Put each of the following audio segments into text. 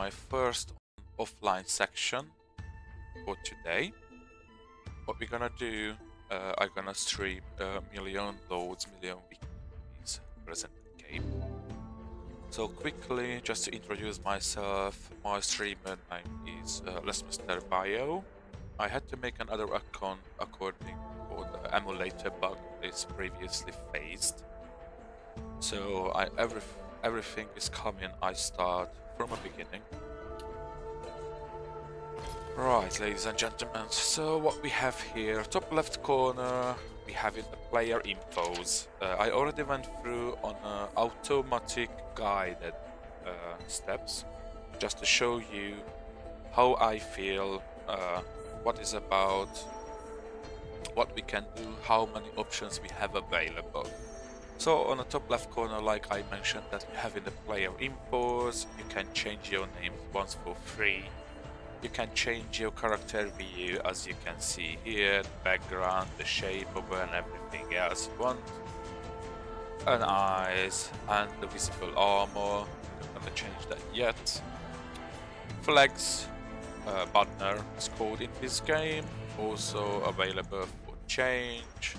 my first offline section for today. What we're gonna do, I'm gonna stream million victories present game. So quickly, just to introduce myself, my streamer name is Lesmesterbio. I had to make another account according to the emulator bug is previously faced. So everything is coming. I start from a beginning. Right, ladies and gentlemen. So what we have here, top left corner, we have it the player infos. I already went through on automatic guided steps, just to show you how I feel, what is about, what we can do, how many options we have available. So on the top left corner, like I mentioned, that you have in the player infos, you can change your name once for free. You can change your character view, as you can see here, the background, the shape of it, and everything else you want. An eyes and the visible armor. I'm not gonna change that yet. Flags, banner is called in this game, also available for change.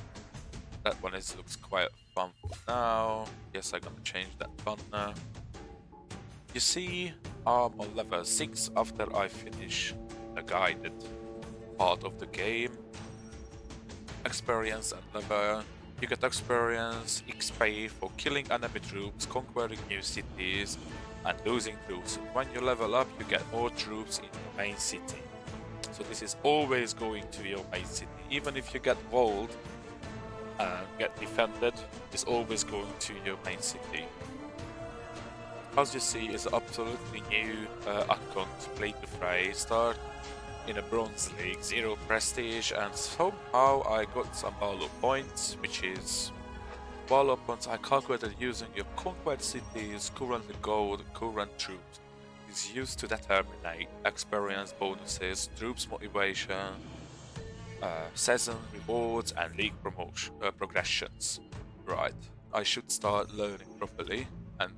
That one looks quite fun for now. Yes, I'm gonna change that banner. You see, I'm on level 6 after I finish the guided part of the game. Experience and level. You get experience, XP for killing enemy troops, conquering new cities, and losing troops. When you level up, you get more troops in your main city. So this is always going to your main city. Even if you get walled and get defended, it's always going to your main city. As you see, it's absolutely new account, play to fray, start in a bronze league, 0 prestige, and somehow I got some valor points, which is valor points I calculated using your conquered cities, current gold, current troops. Is used to determine experience bonuses, troops motivation, season rewards, and league promotion progressions. Right, I should start learning properly and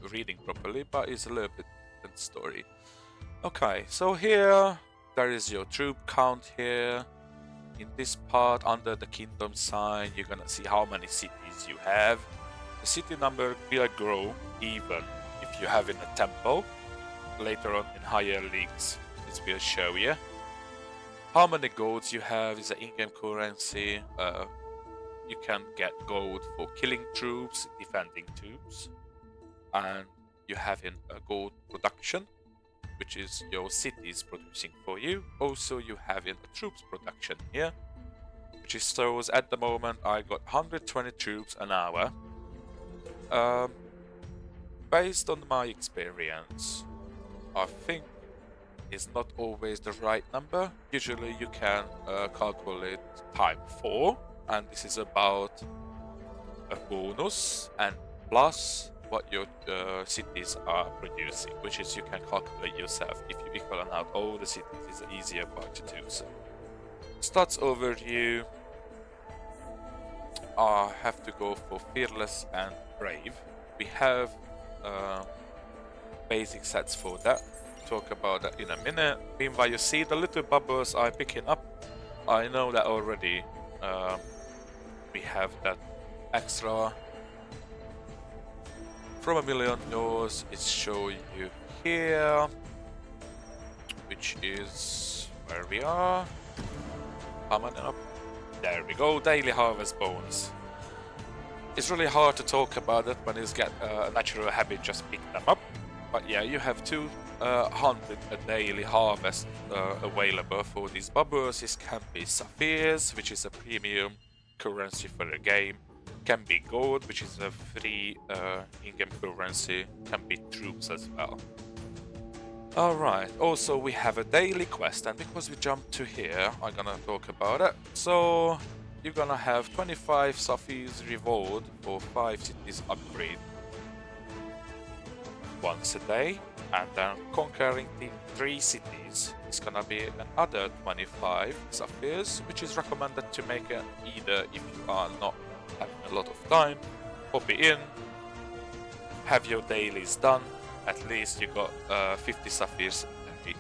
reading properly, but it's a little bit different story. Okay, so here there is your troop count here. In this part under the kingdom sign, you're gonna see how many cities you have. The city number will grow even if you have in a temple. Later on in higher leagues, this will show you. How many golds you have is the in-game currency. You can get gold for killing troops, defending troops. And you have in a gold production, which is your cities producing for you. Also, you have in the troops production here, which is shows at the moment I got 120 troops an hour. Based on my experience, I think it's not always the right number. Usually you can calculate time 4, and this is about a bonus and plus what your cities are producing, which is you can calculate yourself. If you equal out all the cities, it's an easier part to do so. Stats overview. I have to go for fearless and brave. We have basic sets for that. Talk about that in a minute. Meanwhile, you see the little bubbles I'm picking up. I know that already. We have that extra from $1,000,000. It's showing you here, which is where we are. Coming up. There we go. Daily harvest bonus. It's really hard to talk about it when it's get a natural habit. Just pick them up. But yeah, you have 200 a daily harvest available for these bubbles. This can be sapphires, which is a premium currency for the game. Can be gold, which is a free in-game currency. Can be troops as well. Alright, also we have a daily quest, and because we jumped to here, I'm gonna talk about it. So you're gonna have 25 sapphires reward for 5 cities upgrade once a day, and then conquering the 3 cities is gonna be another 25 sapphires, which is recommended to make it either if you are not having a lot of time, pop it in, have your dailies done, at least you got 50 sapphires a day.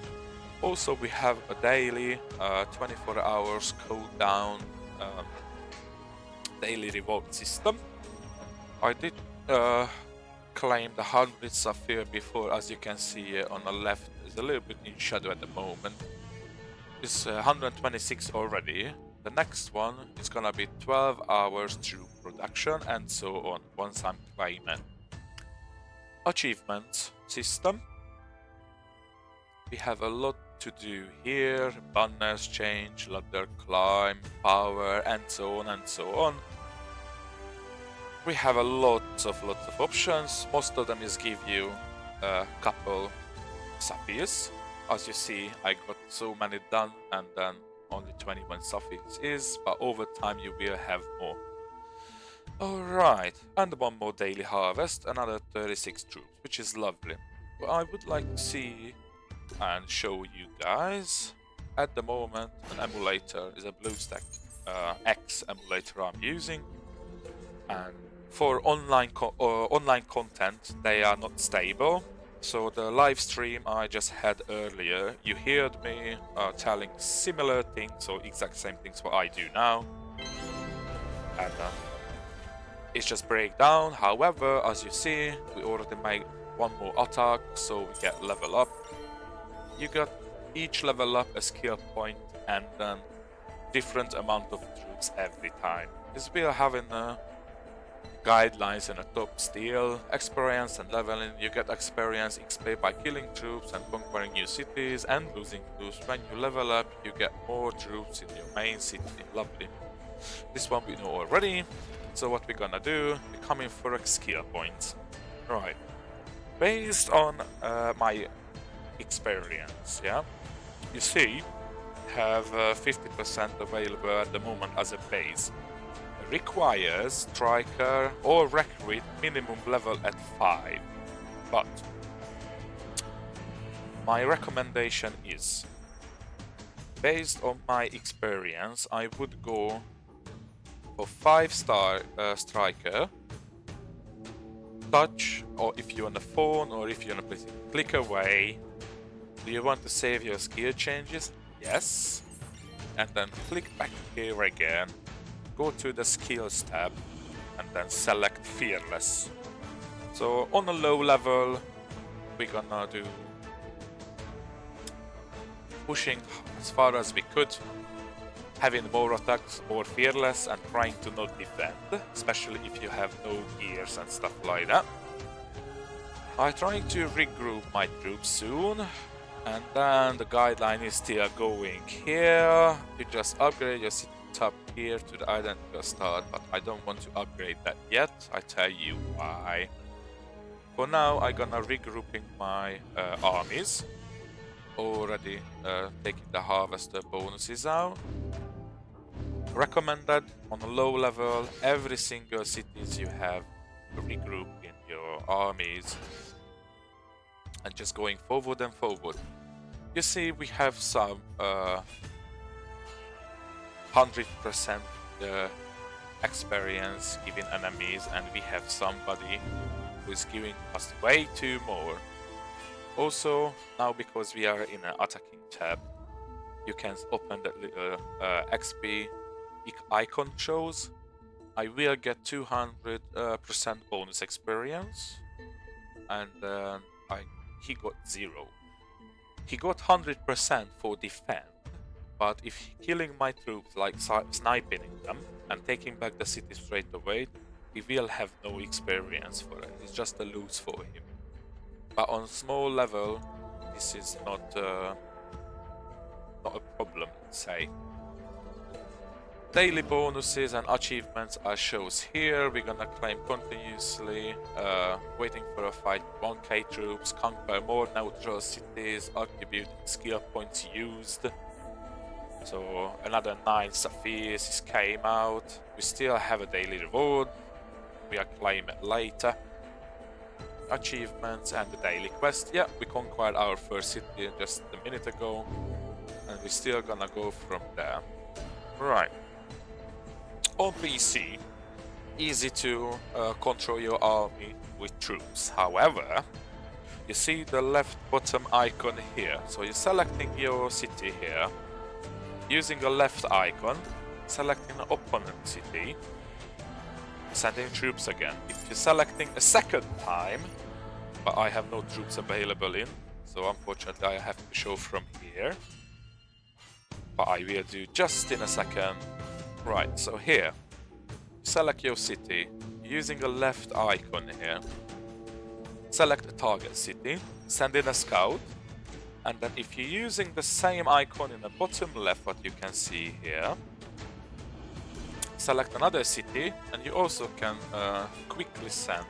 Also, we have a daily 24 hours cooldown daily reward system. I did claim the 100 sapphire before, as you can see on the left. It's a little bit in shadow at the moment. It's 126 already. The next one is gonna be 12 hours through production and so on once I'm claiming. Achievements system. We have a lot to do here. Banners change, ladder climb, power, and so on and so on. We have a lot of options. Most of them is give you a couple sapphires. As you see, I got so many done, and then only 21 sapphires is, but over time you will have more. Alright, and one more daily harvest, another 36 troops, which is lovely. But I would like to see and show you guys. At the moment, an emulator is a BlueStack X emulator I'm using, and for online content they are not stable. So the live stream I just had earlier, you heard me telling similar things, or exact same things what I do now, and it's just breakdown. However, as you see, we already made one more attack, so we get level up. You got each level up a skill point and then different amount of troops every time. As we are having guidelines in the top still, experience and leveling. You get experience XP by killing troops and conquering new cities and losing troops. When you level up, you get more troops in your main city. Lovely. This one we know already. So what we're gonna do, we're coming for a skill points. Right. Based on my experience, yeah, you see, have 50% available at the moment as a base. Requires striker or recruit minimum level at 5, but my recommendation is, based on my experience, I would go for 5-star striker, touch, or if you're on the phone, or if you're on a place, click away. Do you want to save your skill changes? Yes. And then click back here again. Go to the skills tab and then select fearless. So on a low level, we're gonna do pushing as far as we could, having more attacks, more fearless, and trying to not defend, especially if you have no gears and stuff like that. I'm trying to regroup my troops soon, and then the guideline is still going here. You just upgrade your city top here to the identical start, but I don't want to upgrade that yet. I tell you why. For now, I'm gonna regrouping my armies. Already taking the harvester bonuses out. Recommended on a low level, every single cities you have regroup in your armies and just going forward and forward. You see, we have some 100% experience giving enemies, and we have somebody who is giving us way too more. Also, now because we are in an attacking tab, you can open that little XP icon shows. I will get 200% bonus experience, and he got 0. He got 100% for defense, but if killing my troops, like sniping them and taking back the city straight away, he will have no experience for it. It's just a lose for him. But on small level, this is not a problem, let's say. Daily bonuses and achievements are shows here. We're gonna claim continuously, waiting for a fight, 1k troops, conquer more neutral cities, attribute skill points used. So another 9 sapphires came out. We still have a daily reward. We are claiming later. Achievements and the daily quest. Yeah, we conquered our first city just a minute ago, and we're still gonna go from there. Right. On PC, easy to control your army with troops. However, you see the left bottom icon here. So you're selecting your city here, using a left icon, selecting an opponent city, sending troops again. If you're selecting a second time, but I have no troops available in, so unfortunately I have to show from here. But I will do just in a second. Right, so here, select your city, using a left icon here. Select a target city, send in a scout, and then if you're using the same icon in the bottom left, what you can see here, select another city, and you also can quickly send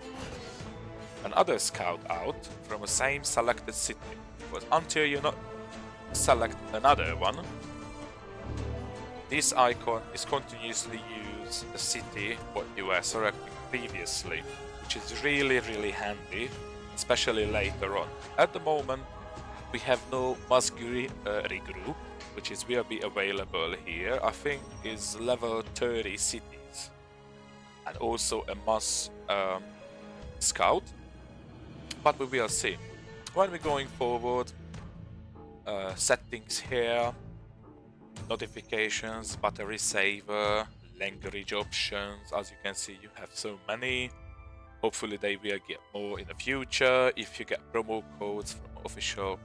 another scout out from the same selected city. But until you not select another one, this icon is continuously use the city what you were selecting previously, which is really handy, especially later on. At the moment, we have no must regroup, which will be available here. I think is level 30 cities, and also a must scout. But we will see when we're going forward. Settings here, notifications, battery saver, language options. As you can see, you have so many. Hopefully they will get more in the future. If you get promo codes from official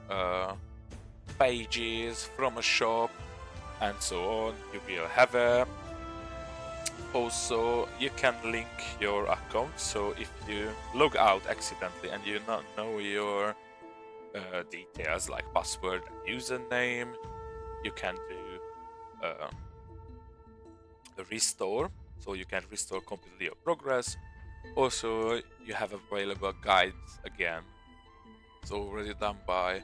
pages, from a shop, and so on, you will have it. Also, you can link your account, so if you log out accidentally and you not know your details like password and username, you can do a restore, so you can restore completely your progress. Also, you have available guides again. It's already done by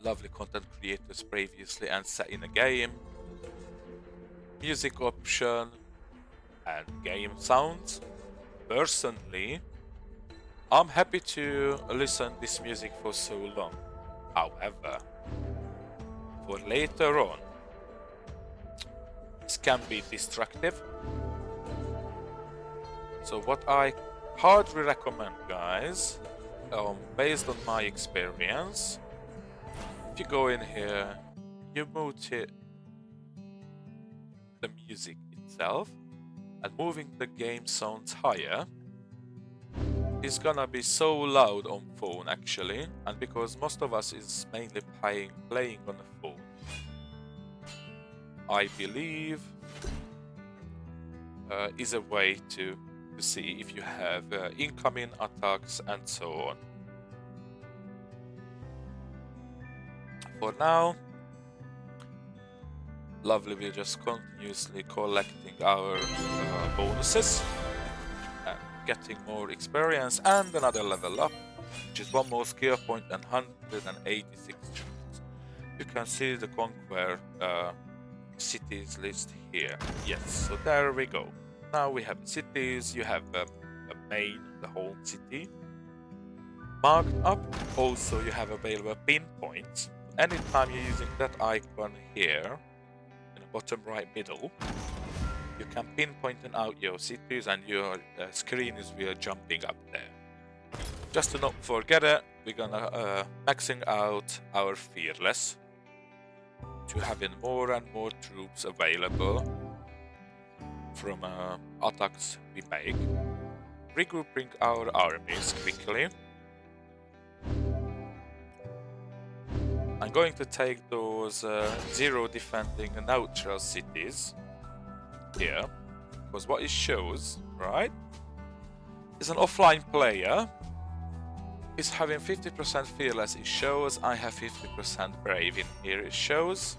lovely content creators previously and set in a game. Music option and game sounds. Personally, I'm happy to listen this music for so long. However, for later on, this can be destructive. So what I hardly recommend, guys, based on my experience, if you go in here, you mute the music itself, and moving the game sounds higher, it's gonna be so loud on phone actually, and because most of us is mainly playing on the phone, I believe is a way to see if you have incoming attacks and so on. For now, lovely, we're just continuously collecting our bonuses and getting more experience and another level up, which is one more skill point and 186 troops. You can see the conquer cities list here. Yes, so there we go. Now we have cities, you have a main, the home city marked up. Also you have available pinpoints. Anytime you're using that icon here in the bottom right middle, you can pinpoint out your cities and your screen is really jumping up there. Just to not forget it, we're gonna maxing out our fearless to having more and more troops available from attacks we make. Regrouping our armies quickly. I'm going to take those zero defending neutral cities here, because what it shows, right, is an offline player is having 50% fearless. It shows I have 50% brave in here. It shows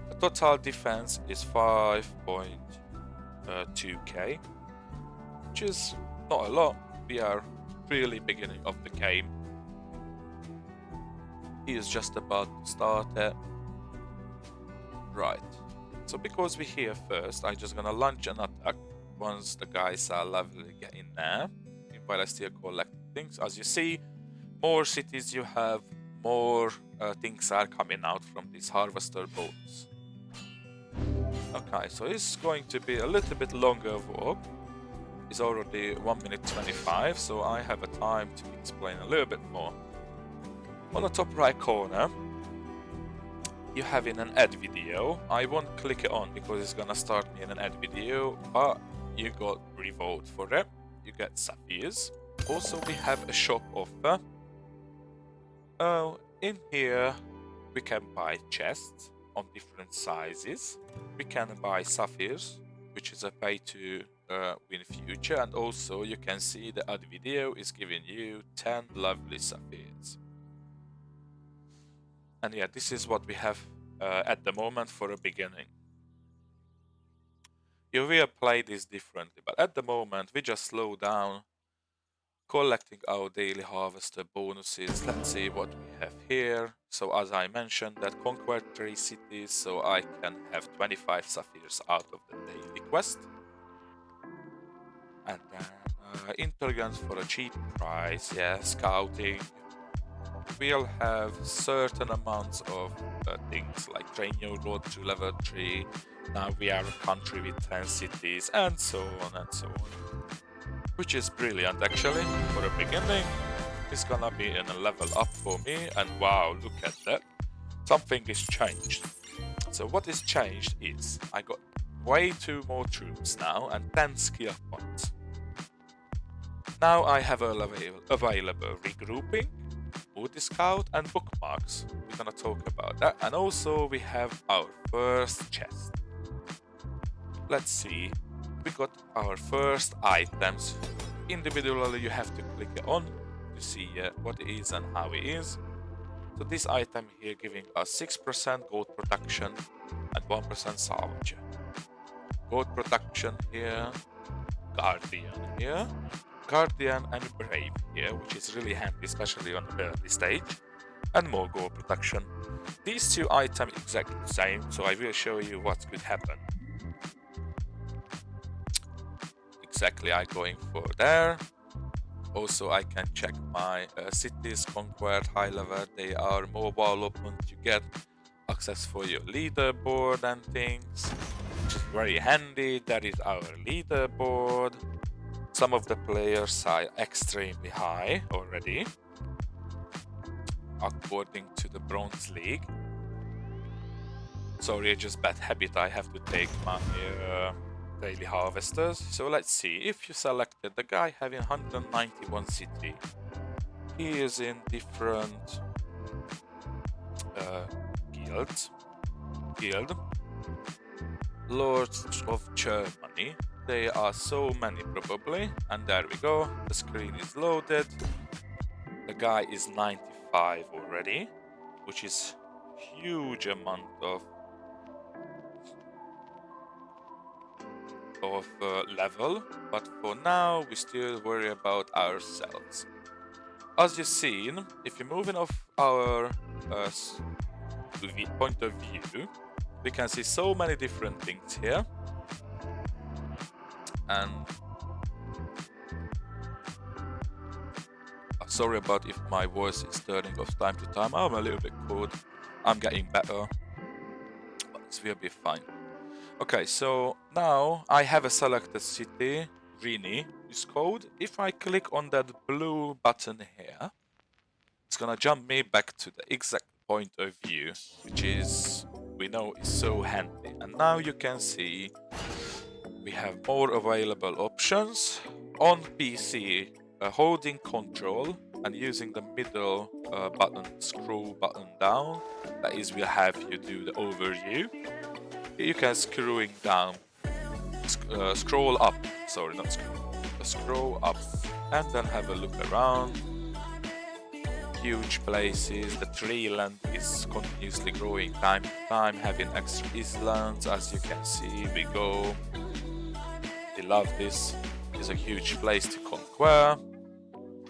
the total defense is 5.2k, which is not a lot. We are really beginning of the game. He is just about to start it. Right. So because we're here first, I'm just gonna launch an attack once the guys are lovely get in there. While I still collect things. As you see, more cities you have, more things are coming out from this harvester boats. Okay, so it's going to be a little bit longer walk. It's already 1 minute 25, so I have a time to explain a little bit more. On the top right corner, you have in an ad video. I won't click it on because it's gonna start me in an ad video, but you got reward for it. You get sapphires. Also, we have a shop offer. In here, we can buy chests on different sizes. We can buy sapphires, which is a pay to win future, and also you can see the ad video is giving you 10 lovely sapphires. And yeah, this is what we have at the moment for a beginning. You will play this differently, but at the moment we just slow down, collecting our daily harvester bonuses. Let's see what we have here. So as I mentioned, that conquer 3 cities, so I can have 25 sapphires out of the daily quest. And then intelligence for a cheap price, yeah, scouting. We'll have certain amounts of things like train your road to level 3. Now we are a country with 10 cities, and so on and so on. Which is brilliant actually. For a beginning, it's gonna be in a level up for me, and wow, look at that. Something is changed. So what is changed is I got way too more troops now and 10 skill points. Now I have available regrouping, mood scout, and bookmarks. We're gonna talk about that. And also we have our first chest. Let's see. We got our first items. Individually you have to click it on to see what it is and how it is. So this item here giving us 6% gold production and 1% salvage. Gold production here, Guardian here, Guardian and Brave here, which is really handy, especially on the early stage, and more gold production. These two items exactly the same, so I will show you what could happen. Exactly, I'm going for there. Also, I can check my cities conquered high level. They are mobile open. You get access for your leaderboard and things, which is very handy. That is our leaderboard. Some of the players are extremely high already, according to the Bronze League. Sorry, just bad habit. I have to take my daily harvesters. So let's see. If you selected the guy having 191 city, he is in different guild. Lords of Germany. They are so many probably. And there we go. The screen is loaded. The guy is 95 already, which is huge amount of level, but for now we still worry about ourselves. As you've seen, if you're moving off our point of view, we can see so many different things here, and sorry about if my voice is turning off time to time. I'm a little bit cold. I'm getting better, but this will be fine. Okay, so now I have a selected city, Rini is called. If I click on that blue button here, it's gonna jump me back to the exact point of view, which is, we know, is so handy. And now you can see we have more available options. On PC, holding control and using the middle button, scroll button down, that is, will have you do the overview. You can scrolling down, scroll up, sorry, not scroll up, and then have a look around. Huge places, the tree land is continuously growing time to time, having extra islands, as you can see, we go. We love this. It's a huge place to conquer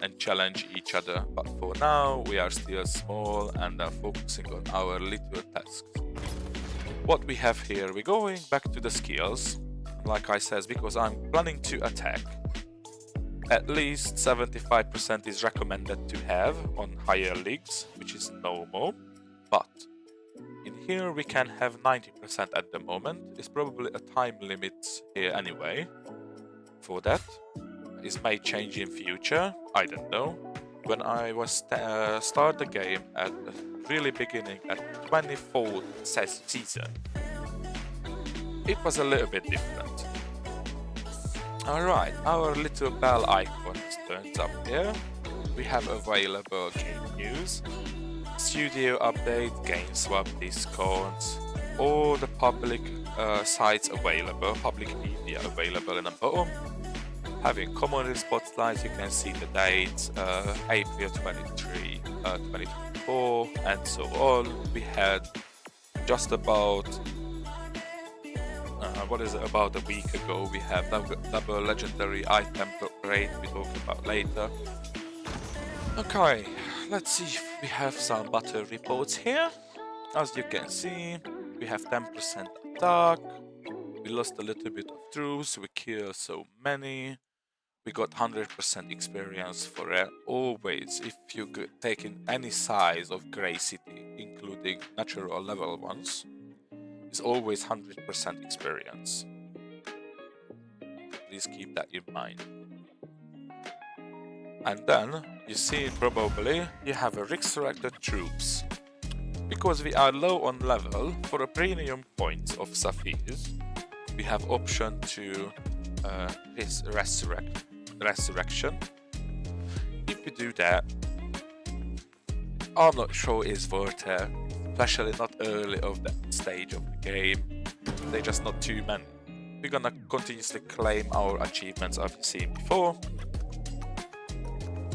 and challenge each other, but for now we are still small and are focusing on our little tasks. What we have here, we're going back to the skills. Like I said, because I'm planning to attack, at least 75% is recommended to have on higher leagues, which is normal. But in here we can have 90% at the moment. It's probably a time limit here anyway. For that, it may change in future, I don't know. when I was start the game at the really beginning at 24th season, it was a little bit different. Alright, our little bell icon turns up here. We have available game news, studio update, game swap discounts, all the public sites available, public media available in the bottom. Having community spotlights, you can see the dates, April 23, 2024, and so on. We had just about, about a week ago, we have double legendary item upgrade we talk about later. Okay, let's see if we have some battle reports here. As you can see, we have 10% attack, we lost a little bit of troops, we killed so many, we got 100% experience for it. Always, if you take in any size of Grey City, including natural level ones, is always 100% experience. Please keep that in mind. And then, you see probably, you have a resurrected troops. Because we are low on level, for a premium point of Sapphires, we have option to resurrection. If we do that, I'm not sure it's worth it, especially not early of that stage of the game. They're just not too many. We're gonna continuously claim our achievements as we've seen before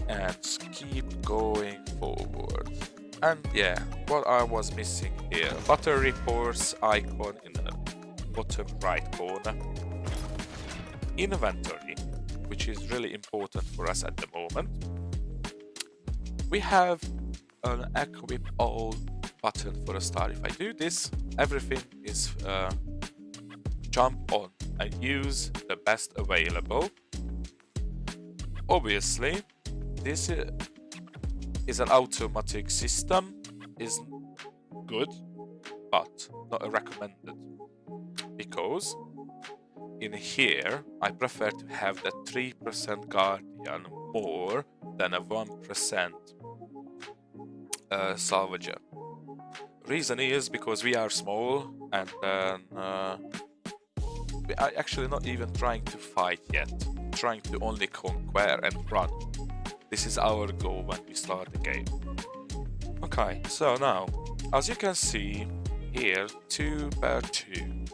and keep going forward. And yeah, what I was missing here, battle reports icon in the bottom right corner. Inventory, which is really important for us at the moment. We have an equip all button for a start. If I do this, everything is jump on and use the best available. Obviously, this is an automatic system, is good, but not recommended, because in here I prefer to have the 3% guardian more than a 1% salvager. Reason is because we are small and then we are actually not even trying to fight yet, trying to only conquer and run. This is our goal when we start the game. Okay, so now, as you can see here, 2x2,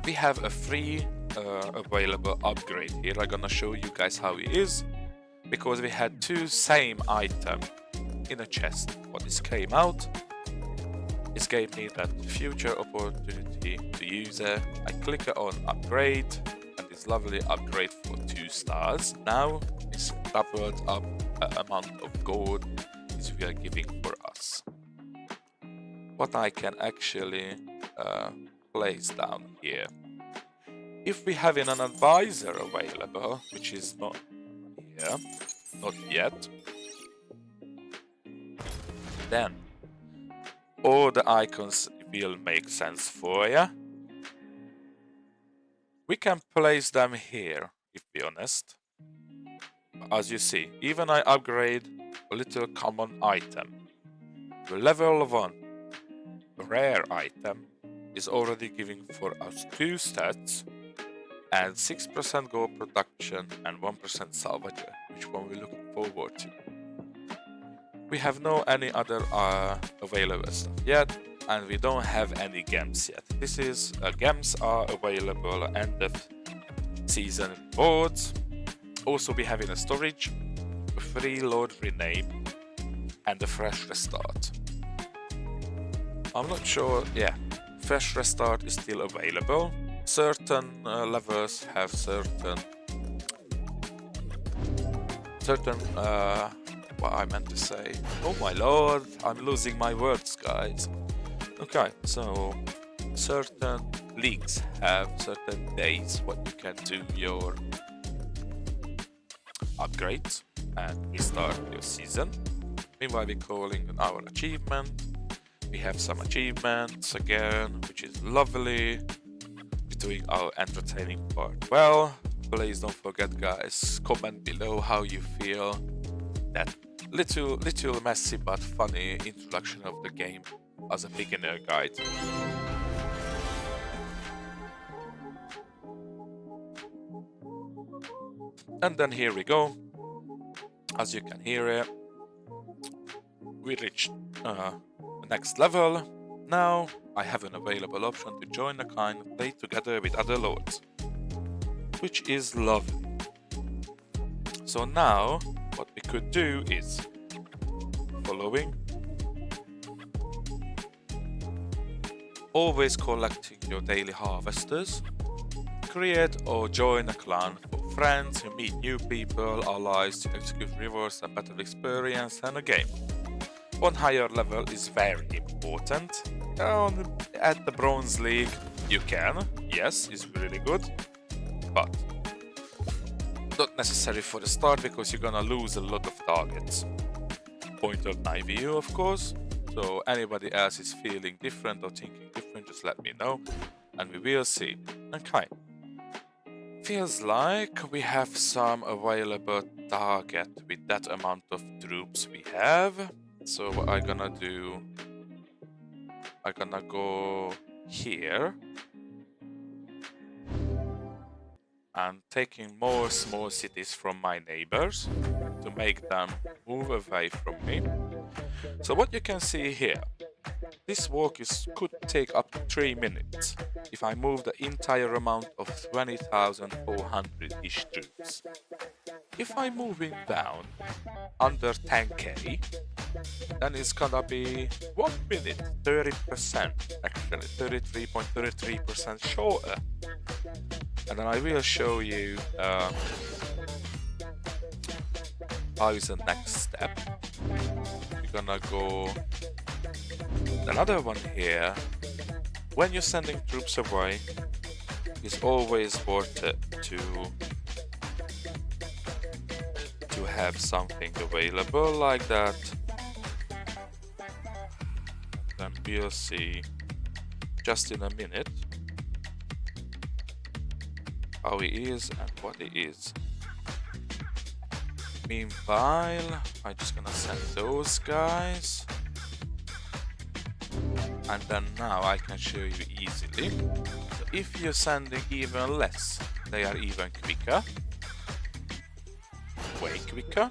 we have a free available upgrade here. I'm gonna show you guys how it is, because we had two same item in a chest. What this came out, this gave me that future opportunity to use it. I click on upgrade, and this lovely upgrade for 2 stars. Now it's doubled up amount of gold is we are giving for us. What I can actually place down here. If we have an advisor available, which is not here, not yet, then all the icons will make sense for you. We can place them here, if be honest. As you see, even I upgrade a little common item. The level 1 rare item is already giving for us 2 stats and 6% gold production and 1% salvager, which one we're looking forward to. We have no any other available stuff yet, and we don't have any gems yet. This is gems are available end of season rewards. Also we have in a storage, a free load rename, and a fresh restart. I'm not sure, yeah, fresh restart is still available. Certain levels have certain what I meant to say. Oh my lord, I'm losing my words, guys. Okay, so certain leagues have certain days what you can do your upgrades and restart your season. Meanwhile, we're calling on our achievement. We have some achievements again, which is lovely. We're doing our entertaining part well. Please don't forget, guys, comment below how you feel that little messy but funny introduction of the game as a beginner guide. And then here we go. As you can hear it, we reached the next level. Now I have an available option to join a kind and play together with other lords, which is lovely. So now what we could do is following. Always collecting your daily harvesters. Create or join a clan for friends, you meet new people, allies to execute rewards, a better experience and a game. One higher level is very important. At the Bronze League you can, yes, it's really good, but not necessary for the start because you're gonna lose a lot of targets. Point of my view, of course, so anybody else is feeling different or thinking different, just let me know and we will see. Okay. Feels like we have some available target with that amount of troops we have. So what I'm gonna do, I'm gonna go here and taking more small cities from my neighbors to make them move away from me. So what you can see here, this walk could take up to 3 minutes if I move the entire amount of 20,400-ish troops. If I'm moving down under 10k, then it's gonna be 1 minute, 30%, actually 33.33% shorter. And then I will show you how is the next step. We're gonna go another one here. When you're sending troops away, it's always worth it to have something available like that. Then we'll see just in a minute how it is and what it is. Meanwhile, I'm just gonna send those guys. And then now I can show you easily. So if you're sending even less, they are even quicker. Way quicker.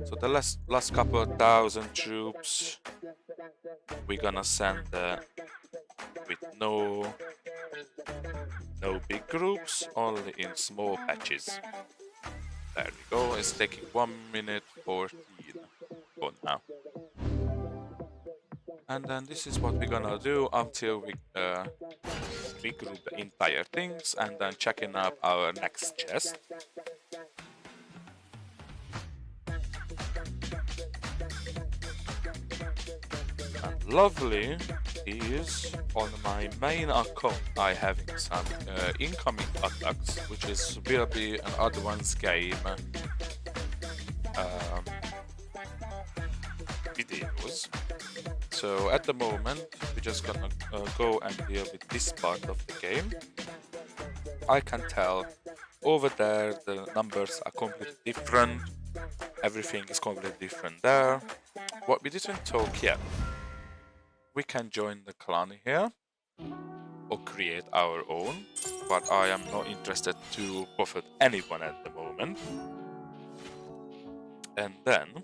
So the last couple of thousand troops we're gonna send with no big groups, only in small patches. There we go, it's taking 1 minute 14 for now. And then this is what we're gonna do until we regroup the entire things and then checking up our next chest. And lovely is on my main account I having some incoming attacks, which will be an advanced game videos. So at the moment we're just gonna go and deal with this part of the game. I can tell over there the numbers are completely different, everything is completely different there. What we didn't talk yet, we can join the clan here or create our own, but I am not interested to profit anyone at the moment. And then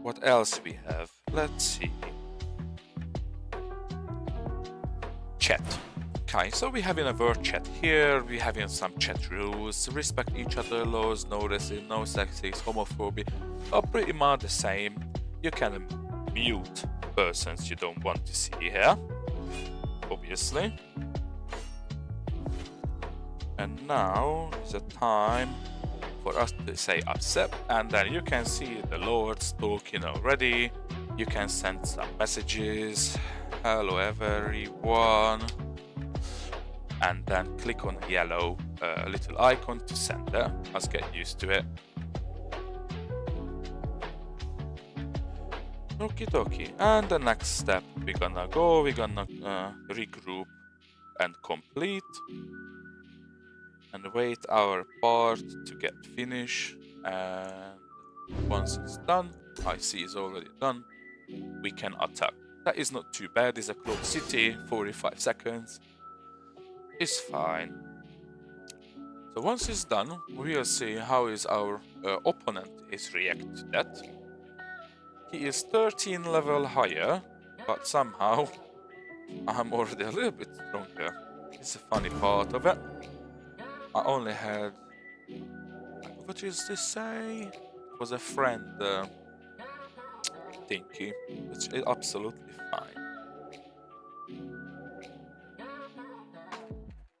what else we have? Let's see. Chat. Okay, so we're having a word chat here, we're having some chat rules, respect each other laws, no racism, no sexism, homophobia, are pretty much the same. You can mute persons you don't want to see here, obviously. And now is the time for us to say accept, and then you can see the lords talking already. You can send some messages, hello everyone, and then click on the yellow little icon to send them. Let's get used to it. Okie dokie. And the next step we're gonna regroup and complete. and wait our part to get finished. And once it's done, I see it's already done, we can attack. That is not too bad. It's a closed city, 45 seconds. It's fine. So once it's done, we'll see how is our opponent is react to that. He is 13 level higher, but somehow I'm already a little bit stronger. It's a funny part of it. I only had... What does this say? It was a friend thingy. It's absolutely fine.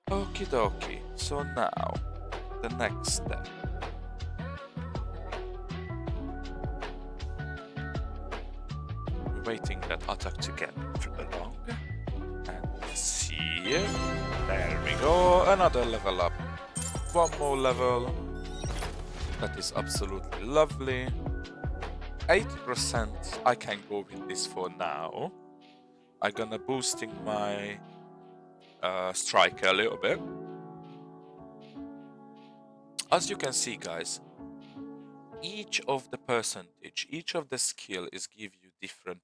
Okie dokie. So now, the next step. We're waiting that attack to get along. And see. There we go. Another level up. One more level. That is absolutely lovely. 8%. I can go with this for now. I'm gonna boosting my striker a little bit. As you can see, guys, each of the percentage, each of the skill is give you different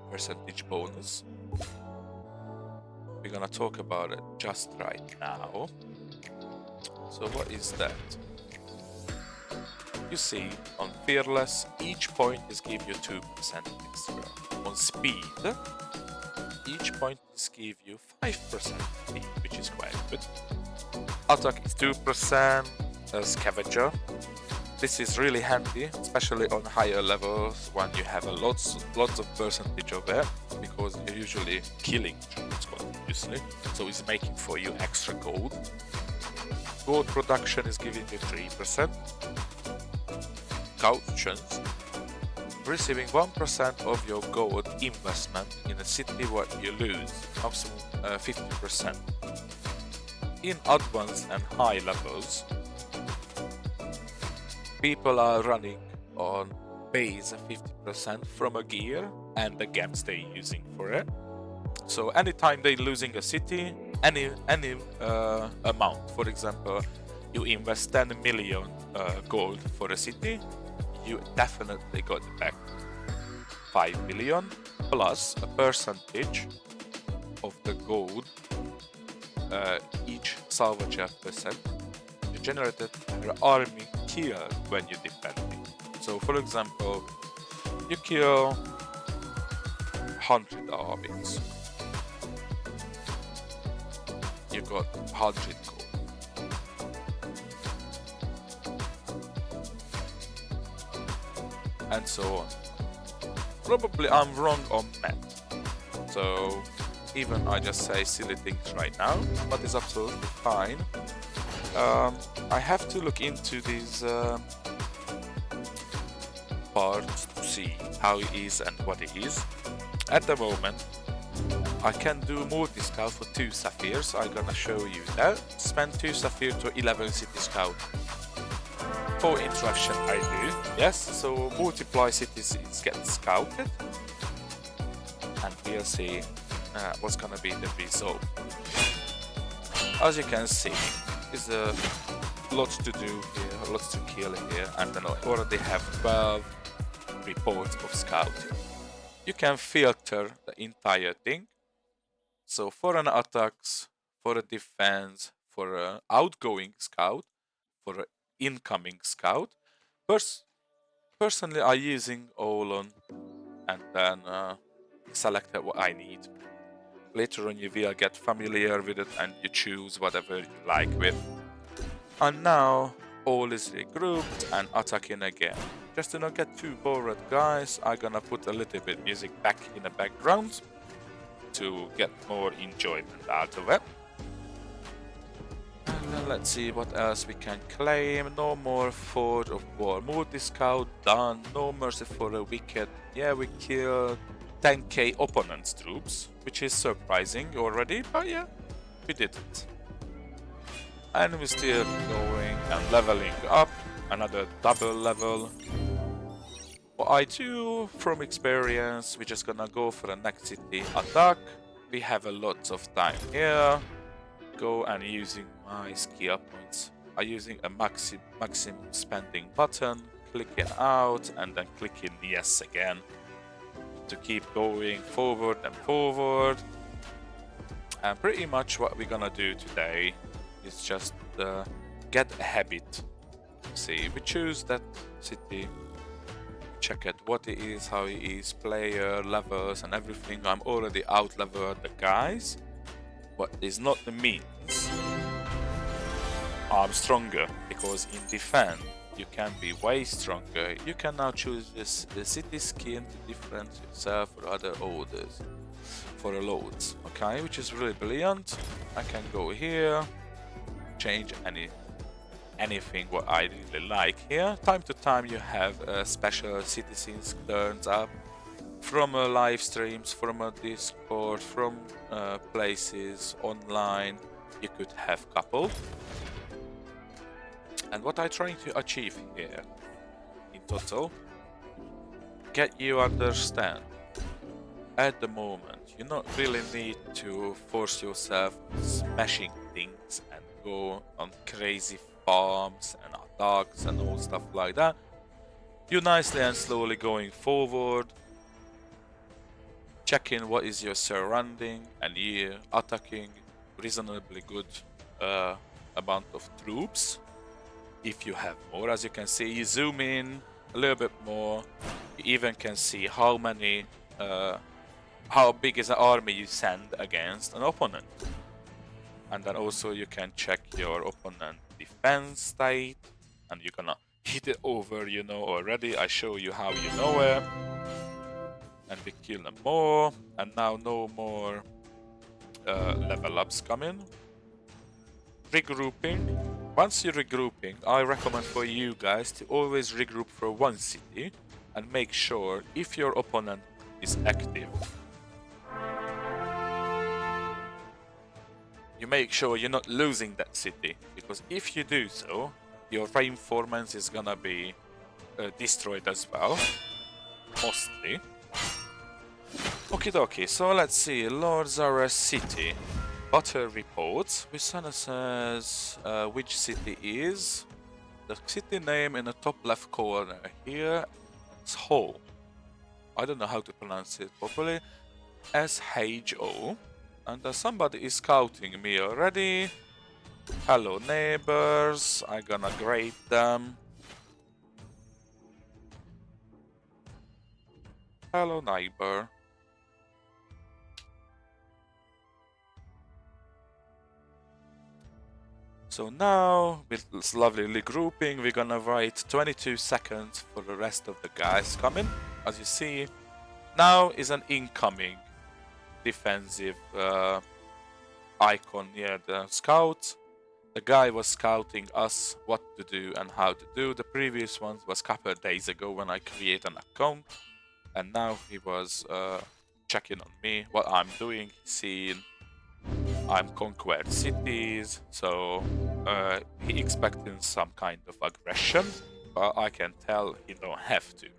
percentage bonus. We're gonna talk about it just right now. So what is that? You see, on Fearless, each point is give you 2% extra. On Speed, each point is give you 5% speed, which is quite good. Attack is 2%, Scavenger. This is really handy, especially on higher levels when you have a lots of percentage of it, because you're usually killing troops continuously, so it's making for you extra gold. Gold production is giving you 3%. Cautions, receiving 1% of your gold investment in a city where you lose, maximum 50%. In advanced and high levels, people are running on base 50% from a gear and the gems they're using for it. So anytime they're losing a city, any amount, for example, you invest 10 million gold for a city, you definitely got back 5 million plus a percentage of the gold each salvage percent you generated per army killed when you defending. So for example, you kill 100 armies, you got 100 gold. And so on. Probably I'm wrong on math, so even I just say silly things right now, but it's absolutely fine. I have to look into these parts to see how it is and what it is. At the moment, I can do multi-scout for 2 sapphires. I'm gonna show you that. Spend 2 sapphires to 11 city scout. For interaction I do, yes, so multiply cities is getting scouted, and we'll see what's gonna be the result. As you can see, there's a lot to do here, lots to kill here, and then I already have 12 reports of scouting. You can filter the entire thing, so for an attacks, for a defense, for an outgoing scout, for an incoming scout. Personally, I'm using all on and then select what I need. Later on you will get familiar with it and you choose whatever you like with. And now all is regrouped and attacking again. Just to not get too bored, guys, I'm gonna put a little bit music back in the background to get more enjoyment out of it. Let's see what else we can claim. No more Forge of War. Multi-scout done. No mercy for the wicked. Yeah, we killed 10k opponent's troops, which is surprising already, but yeah, we did it. And we're still going and leveling up. Another double level. What I do from experience, we're just gonna go for the next city attack. We have a lot of time here. Go and using my skill points. I'm using a maximum spending button, clicking out and then clicking yes again to keep going forward and forward. And pretty much what we're gonna do today is just get a habit. See, we choose that city, check it, what it is, how it is, player, levels and everything. I'm already out leveled the guys. What is not the means I'm stronger, because in defense you can be way stronger. You can now choose this the city skin to differentiate yourself or other orders for the loads. Okay, which is really brilliant. I can go here, change anything what I really like here. Time to time you have special citizens turns up from live streams, from a Discord, from places online. You could have couple. And what I'm trying to achieve here in total, get you understand. At the moment, you not really need to force yourself smashing things and go on crazy farms and attacks and all stuff like that. You nicely and slowly going forward, checking what is your surrounding, and you attacking reasonably good amount of troops. If you have more, as you can see, you zoom in a little bit more, you even can see how many how big is the army you send against an opponent. And then also you can check your opponent defense state, and you're gonna hit it over, you know already. I show you how you know it. And we kill them more, and now no more level ups coming. Regrouping. Once you're regrouping, I recommend for you guys to always regroup for one city and make sure if your opponent is active, you make sure you're not losing that city, because if you do so, your reinforcements is gonna be destroyed as well, mostly. Okie dokie, so let's see, Lord Zara City. Butter reports, which says which city is. The city name in the top left corner here is Ho. I don't know how to pronounce it properly. S-H-O. And somebody is scouting me already. Hello neighbors, I'm gonna grade them. Hello neighbor. So now, with this lovely regrouping, we're gonna wait 22 seconds for the rest of the guys coming. As you see, now is an incoming defensive icon near the scout. The guy was scouting us what to do and how to do. The previous one was a couple of days ago when I create an account, and now he was checking on me, what I'm doing, seeing I'm conquered cities, so he expecting some kind of aggression, but I can tell he don't have to.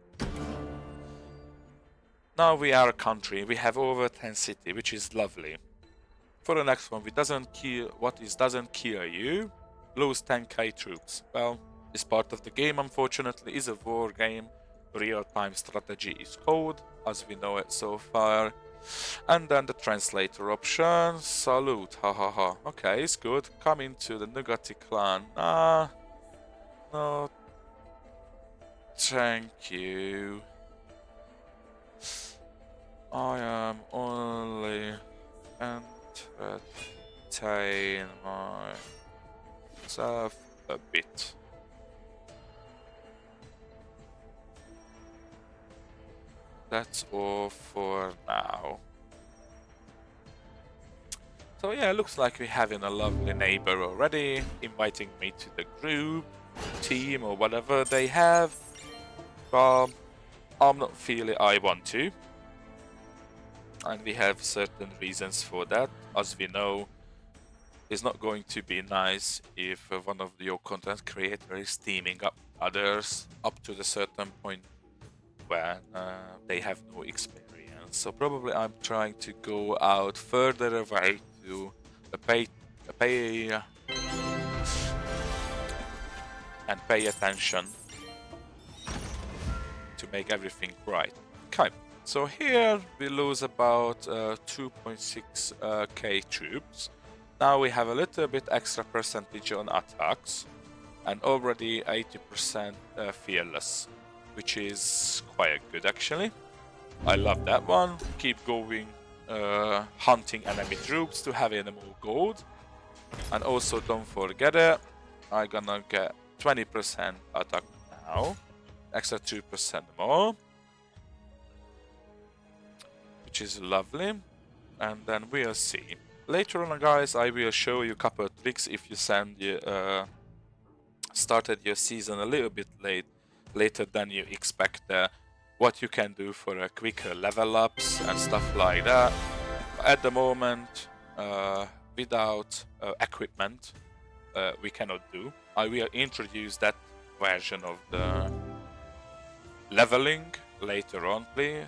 Now we are a country, we have over 10 cities, which is lovely. For the next one, doesn't kill you, lose 10k troops. Well, it's part of the game, unfortunately. It's a war game. Real-time strategy is code, as we know it so far. And then the translator option. Salute, hahaha. Okay, it's good. Come into the Nugati clan. No. Thank you. I am only entertain myself a bit. That's all for now. So yeah, looks like we're having a lovely neighbor already, inviting me to the group, team or whatever they have. I'm not feeling I want to. And we have certain reasons for that. As we know, it's not going to be nice if one of your content creators is teaming up others up to the certain point when they have no experience. So probably I'm trying to go out further away to pay and pay attention to make everything right. Okay, so here we lose about 2.6k troops. Now we have a little bit extra percentage on attacks and already 80% fearless, which is quite good actually. I love that one. Keep going, hunting enemy troops to have any more gold. And also don't forget it, I'm gonna get 20% attack now, extra 2% more, which is lovely. And then we'll see. Later on, guys, I will show you a couple of tricks if you started your season a little bit later than you expect. What you can do for quicker level ups and stuff like that. At the moment, without equipment, we cannot do. I will introduce that version of the leveling later on, please,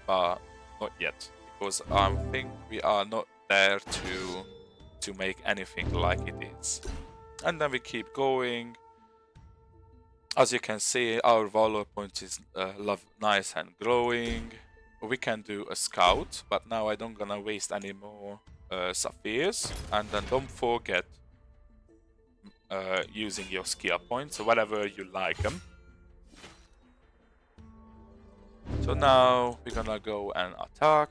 but not yet, because I think we are not there to make anything like it is. And then we keep going. As you can see, our valor point is nice and growing. We can do a scout, but now I don't gonna waste any more sapphires. And then don't forget using your skill points, whatever you like them. So now we're gonna go and attack.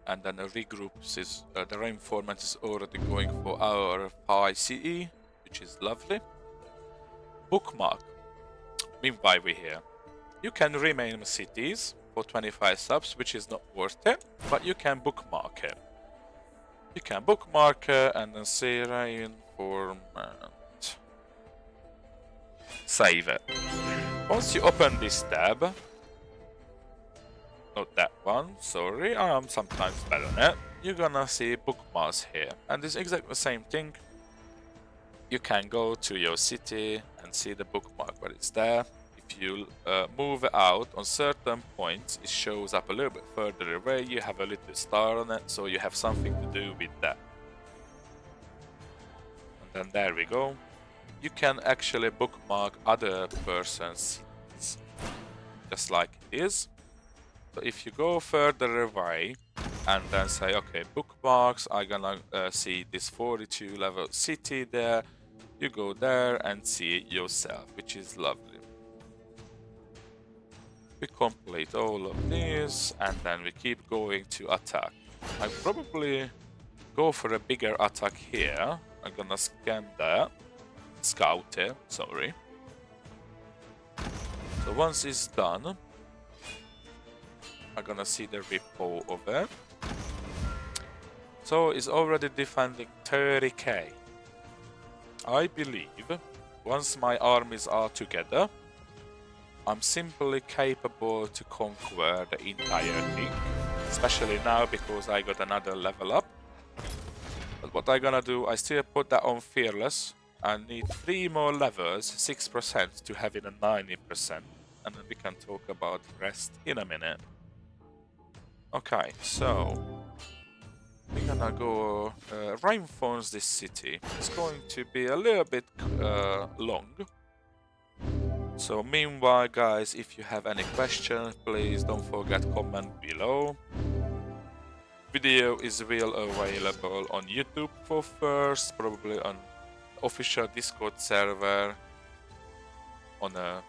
And then the regroups is the reinforcement is already going for our 5 CE, which is lovely. Bookmark. Meanwhile we're here. You can rename cities for 25 subs, which is not worth it, but you can bookmark it. You can bookmark it and then say reinforcement. Save it. Once you open this tab, not that one, sorry, I'm sometimes bad on it. You're gonna see bookmarks here, and it's exactly the same thing. You can go to your city and see the bookmark, but it's there. If you move it out on certain points, it shows up a little bit further away. You have a little star on it, so you have something to do with that. And then there we go. You can actually bookmark other person's cities, just like it is. So if you go further away and then say, okay, bookmarks, I'm gonna see this 42 level city there. You go there and see it yourself, which is lovely. We complete all of these and then we keep going to attack. I probably go for a bigger attack here. I'm gonna scan that. Scout it, sorry. So once it's done, I'm gonna see the repo of it. So it's already defending 30k. I believe once my armies are together, I'm simply capable to conquer the entire thing. Especially now because I got another level up. But what I'm gonna do, I still put that on fearless. I need 3 more levels, 6% to have it a 90%. And then we can talk about the rest in a minute. Okay, so we're gonna go reinforce this city. It's going to be a little bit long. So meanwhile, guys, if you have any questions, please don't forget comment below. Video is available on YouTube for first, probably on official Discord server, on a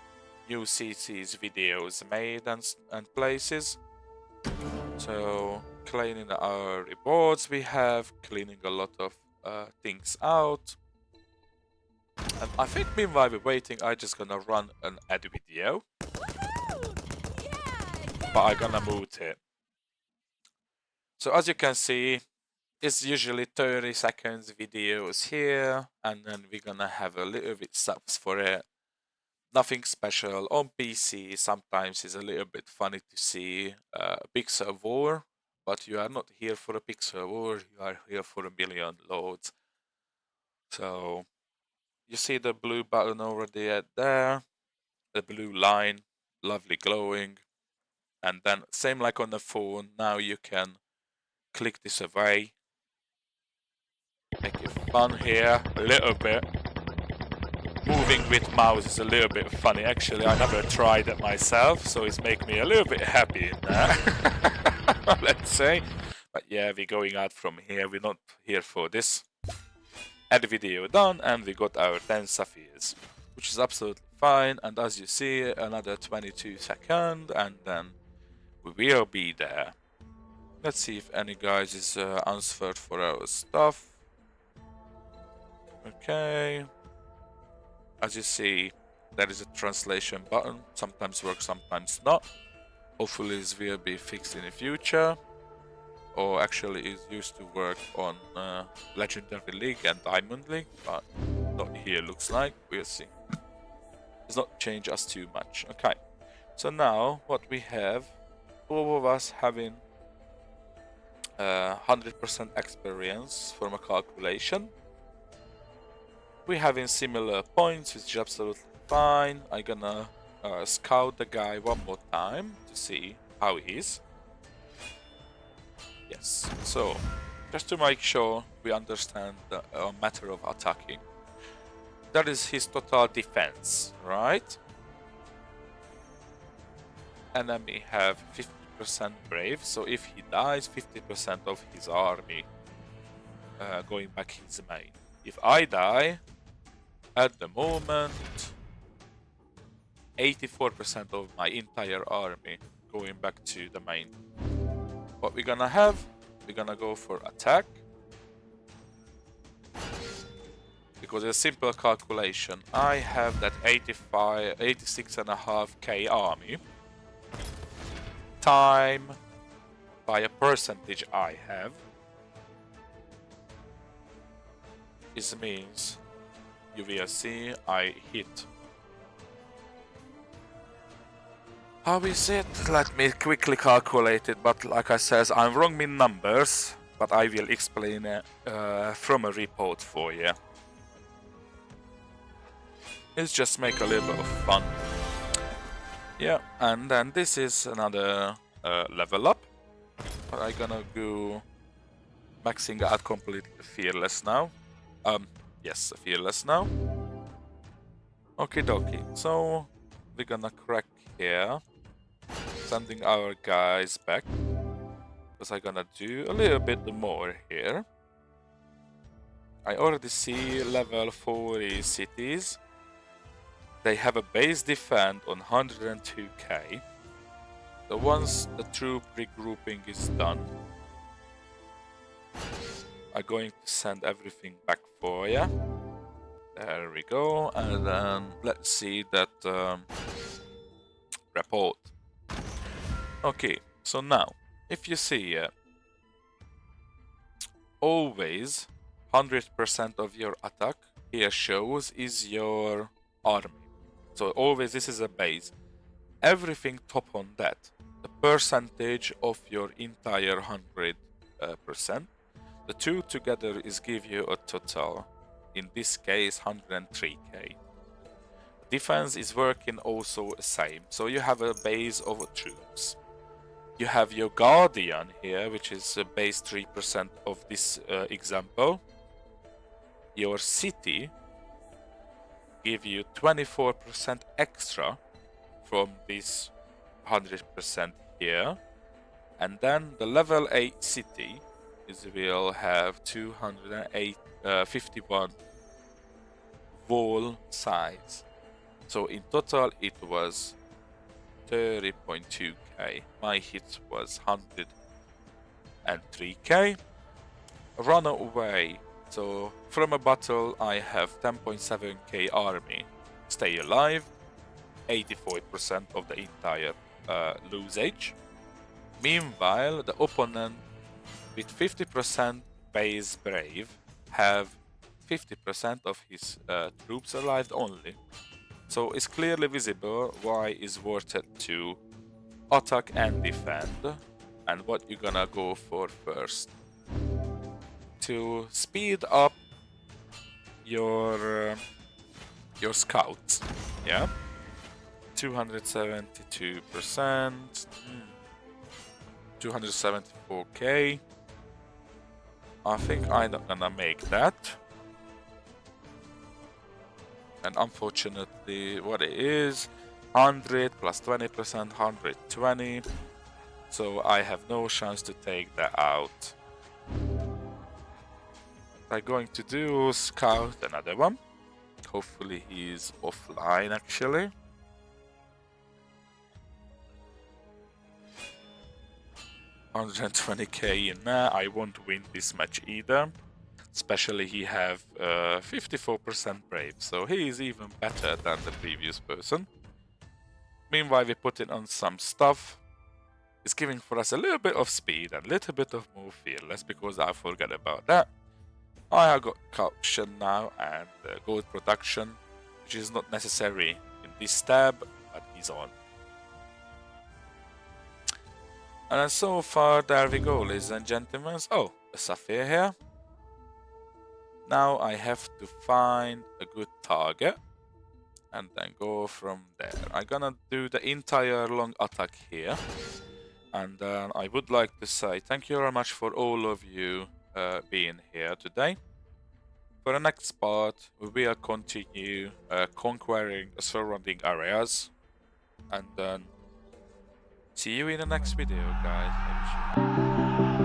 new cities videos made and places. So cleaning our rewards we have, cleaning a lot of things out. And I think meanwhile we're waiting, I'm just gonna run an ad video. But I'm gonna mute it. So as you can see, it's usually 30 seconds videos here, and then we're gonna have a little bit subs for it. Nothing special. On PC sometimes it's a little bit funny to see pixel war, but you are not here for a pixel war, you are here for a million loads. So you see the blue button already at there, the blue line, lovely glowing. And then same like on the phone, now you can click this away. Make it fun here a little bit. Moving with mouse is a little bit funny. Actually, I never tried it myself, so it's making me a little bit happy in that. Let's say. But yeah, we're going out from here. We're not here for this. Add video done, and we got our 10 sapphires, which is absolutely fine. And as you see, another 22 seconds, and then we will be there. Let's see if any guys is answered for our stuff. Okay. As you see, there is a translation button. Sometimes works, sometimes not. Hopefully this will be fixed in the future. Or actually it used to work on Legendary League and Diamond League, but not here looks like. We'll see. Does not change us too much. Okay. So now what we have, two of us having 100% experience from a calculation. We having similar points, which is absolutely fine. I'm gonna scout the guy one more time to see how he is. Yes, so just to make sure we understand the matter of attacking. That is his total defense, right? Enemy have 50% brave, so if he dies, 50% of his army going back his main. If I die, at the moment, 84% of my entire army going back to the main. What we're gonna have, we're gonna go for attack. Because it's a simple calculation. I have that 86.5k army. Time by a percentage I have. This means you will see I hit. How is it? Let me quickly calculate it, but like I says, I'm wrong in numbers, but I will explain it from a report for you. Let's just make a little bit of fun. Yeah, and then this is another level up. But I'm gonna go maxing out completely fearless now. Yes, fearless now. Okie dokie, so we're gonna crack here. Sending our guys back. Because I'm gonna do a little bit more here. I already see level 40 cities. They have a base defend on 102k. So once the troop regrouping is done, I'm going to send everything back for you. There we go, and then let's see that report. Okay, so now, if you see always 100% of your attack here shows is your army. So always this is a base. Everything top on that, the percentage of your entire 100%, the two together is give you a total, in this case 103k. Defense is working also the same, so you have a base of troops. You have your Guardian here, which is base 3% of this example. Your city give you 24% extra from this 100% here. And then the level 8 city will have 251 wall size. So in total it was 30.2k. My hit was 103k. Run away. So from a battle I have 10.7k army. Stay alive. 84% of the entire losage. Meanwhile, the opponent with 50% base brave have 50% of his troops alive only. So it's clearly visible why it's worth it to attack and defend, and what you're gonna go for first. To speed up your scouts, yeah? 272%, 274k. I think I'm not gonna make that. And unfortunately, what it is, 100 plus 20%, 120. So I have no chance to take that out. What I'm going to do is scout another one. Hopefully he's offline actually. $120k in there. I won't win this match either. Especially he have 54% brave, so he is even better than the previous person. Meanwhile, we put in on some stuff. It's giving for us a little bit of speed and a little bit of more fearless because I forgot about that. I have got caution now and gold production, which is not necessary in this tab, but is on. And so far, there we go, ladies and gentlemen. Oh, a sapphire here. Now I have to find a good target and then go from there. I'm gonna do the entire long attack here. And then I would like to say thank you very much for all of you being here today. For the next part, we will continue conquering surrounding areas. And then see you in the next video, guys.